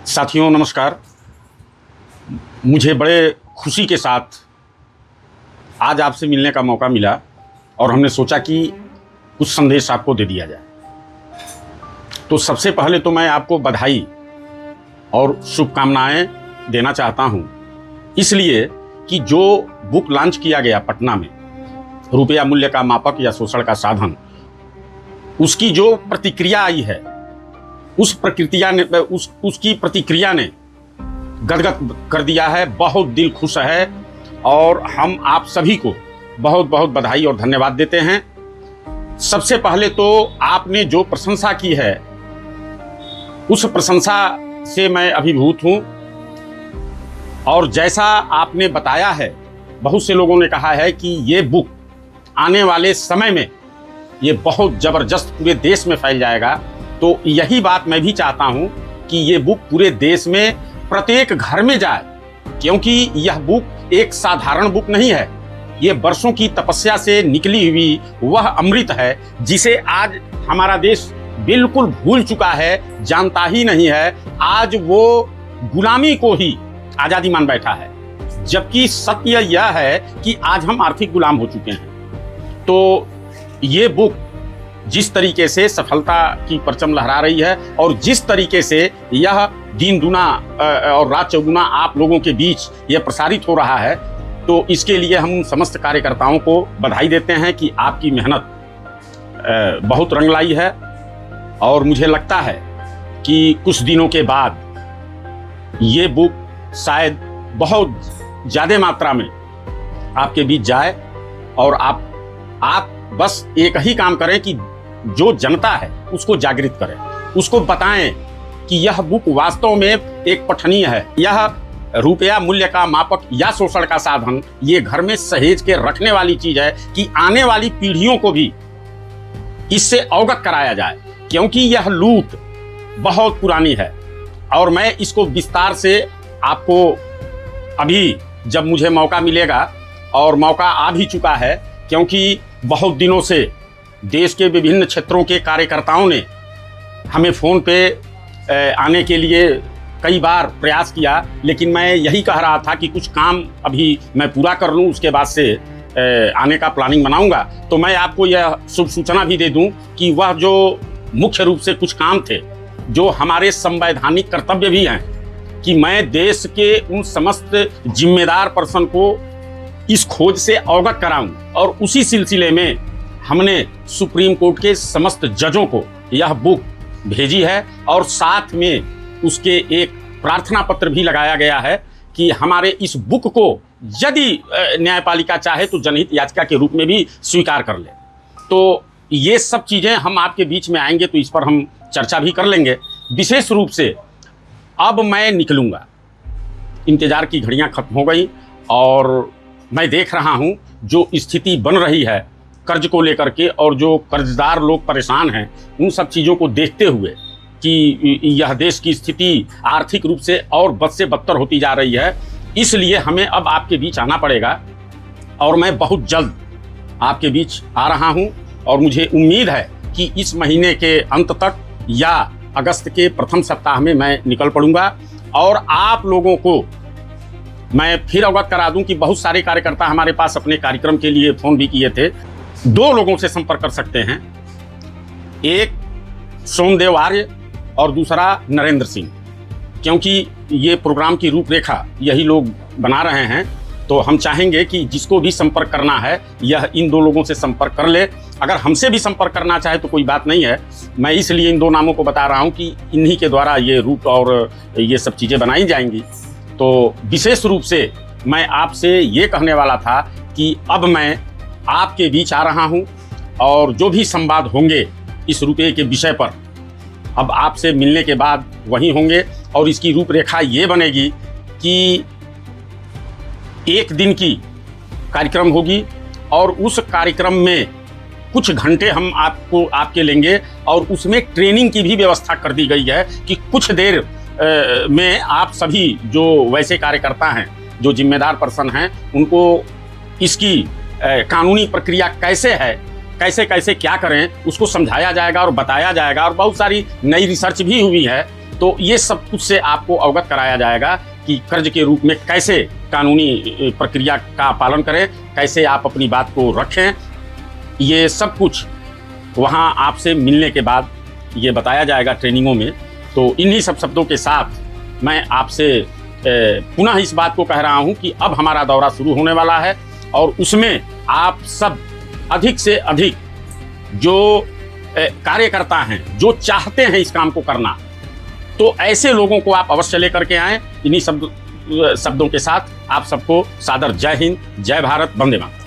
साथियों नमस्कार। मुझे बड़े खुशी के साथ आज आपसे मिलने का मौका मिला और हमने सोचा कि कुछ संदेश आपको दे दिया जाए। तो सबसे पहले तो मैं आपको बधाई और शुभकामनाएं देना चाहता हूं, इसलिए कि जो बुक लॉन्च किया गया पटना में, रुपया मूल्य का मापक या शोषण का साधन, उसकी जो प्रतिक्रिया आई है उसकी प्रतिक्रिया ने गदगद कर दिया है। बहुत दिल खुश है और हम आप सभी को बहुत बहुत बधाई और धन्यवाद देते हैं। सबसे पहले तो आपने जो प्रशंसा की है उस प्रशंसा से मैं अभिभूत हूं। और जैसा आपने बताया है, बहुत से लोगों ने कहा है कि ये बुक आने वाले समय में ये बहुत ज़बरदस्त पूरे देश में फैल जाएगा। तो यही बात मैं भी चाहता हूं कि ये बुक पूरे देश में प्रत्येक घर में जाए, क्योंकि यह बुक एक साधारण बुक नहीं है। ये वर्षों की तपस्या से निकली हुई वह अमृत है जिसे आज हमारा देश बिल्कुल भूल चुका है, जानता ही नहीं है। आज वो गुलामी को ही आज़ादी मान बैठा है, जबकि सत्य यह है कि आज हम आर्थिक गुलाम हो चुके हैं। तो ये बुक जिस तरीके से सफलता की परचम लहरा रही है और जिस तरीके से यह दिन दुना और रात चौगुना आप लोगों के बीच यह प्रसारित हो रहा है, तो इसके लिए हम समस्त कार्यकर्ताओं को बधाई देते हैं कि आपकी मेहनत बहुत रंग लाई है। और मुझे लगता है कि कुछ दिनों के बाद ये बुक शायद बहुत ज़्यादा मात्रा में आपके बीच जाए और आप बस एक ही काम करें कि जो जनता है उसको जागृत करें, उसको बताएं कि यह बुक वास्तव में एक पठनीय है। यह रुपया मूल्य का मापक या शोषण का साधन ये घर में सहेज के रखने वाली चीज है कि आने वाली पीढ़ियों को भी इससे अवगत कराया जाए, क्योंकि यह लूट बहुत पुरानी है। और मैं इसको विस्तार से आपको अभी जब मुझे मौका मिलेगा, और मौका आ भी चुका है, क्योंकि बहुत दिनों से देश के विभिन्न क्षेत्रों के कार्यकर्ताओं ने हमें फ़ोन पे आने के लिए कई बार प्रयास किया, लेकिन मैं यही कह रहा था कि कुछ काम अभी मैं पूरा कर लूँ, उसके बाद से आने का प्लानिंग बनाऊंगा। तो मैं आपको यह शुभ सूचना भी दे दूं कि वह जो मुख्य रूप से कुछ काम थे जो हमारे संवैधानिक कर्तव्य भी हैं, कि मैं देश के उन समस्त जिम्मेदार पर्सन को इस खोज से अवगत कराऊं। और उसी सिलसिले में हमने सुप्रीम कोर्ट के समस्त जजों को यह बुक भेजी है और साथ में उसके एक प्रार्थना पत्र भी लगाया गया है कि हमारे इस बुक को यदि न्यायपालिका चाहे तो जनहित याचिका के रूप में भी स्वीकार कर ले। तो ये सब चीज़ें हम आपके बीच में आएंगे तो इस पर हम चर्चा भी कर लेंगे। विशेष रूप से अब मैं निकलूँगा, इंतज़ार की घड़ियाँ खत्म हो गई और मैं देख रहा हूँ जो स्थिति बन रही है कर्ज को लेकर के, और जो कर्जदार लोग परेशान हैं, उन सब चीज़ों को देखते हुए कि यह देश की स्थिति आर्थिक रूप से और बद से बदतर होती जा रही है, इसलिए हमें अब आपके बीच आना पड़ेगा। और मैं बहुत जल्द आपके बीच आ रहा हूं और मुझे उम्मीद है कि इस महीने के अंत तक या अगस्त के प्रथम सप्ताह में मैं निकल पड़ूंगा। और आप लोगों को मैं फिर अवगत करा दूं कि बहुत सारे कार्यकर्ता हमारे पास अपने कार्यक्रम के लिए फ़ोन भी किए थे। दो लोगों से संपर्क कर सकते हैं, एक सोमदेव आर्य और दूसरा नरेंद्र सिंह, क्योंकि ये प्रोग्राम की रूपरेखा यही लोग बना रहे हैं। तो हम चाहेंगे कि जिसको भी संपर्क करना है यह इन दो लोगों से संपर्क कर ले। अगर हमसे भी संपर्क करना चाहे तो कोई बात नहीं है, मैं इसलिए इन दो नामों को बता रहा हूँ कि इन्हीं के द्वारा ये रूट और ये सब चीज़ें बनाई जाएंगी। तो विशेष रूप से मैं आपसे ये कहने वाला था कि अब मैं आपके बीच आ रहा हूं और जो भी संवाद होंगे इस रुपये के विषय पर अब आपसे मिलने के बाद वहीं होंगे। और इसकी रूपरेखा ये बनेगी कि एक दिन की कार्यक्रम होगी और उस कार्यक्रम में कुछ घंटे हम आपके लेंगे और उसमें ट्रेनिंग की भी व्यवस्था कर दी गई है कि कुछ देर में आप सभी जो वैसे कार्यकर्ता हैं, जो जिम्मेदार पर्सन हैं, उनको इसकी कानूनी प्रक्रिया कैसे है, कैसे कैसे क्या करें, उसको समझाया जाएगा और बताया जाएगा। और बहुत सारी नई रिसर्च भी हुई है, तो ये सब कुछ से आपको अवगत कराया जाएगा कि कर्ज के रूप में कैसे कानूनी प्रक्रिया का पालन करें, कैसे आप अपनी बात को रखें। ये सब कुछ वहाँ आपसे मिलने के बाद ये बताया जाएगा ट्रेनिंगों में। तो इन्हीं सब शब्दों के साथ मैं आपसे पुनः इस बात को कह रहा हूँ कि अब हमारा दौरा शुरू होने वाला है और उसमें आप सब अधिक से अधिक जो कार्यकर्ता हैं, जो चाहते हैं इस काम को करना, तो ऐसे लोगों को आप अवश्य लेकर के आएँ। इन्हीं शब्दों के साथ आप सबको सादर जय हिंद, जय भारत, वंदे मातरम।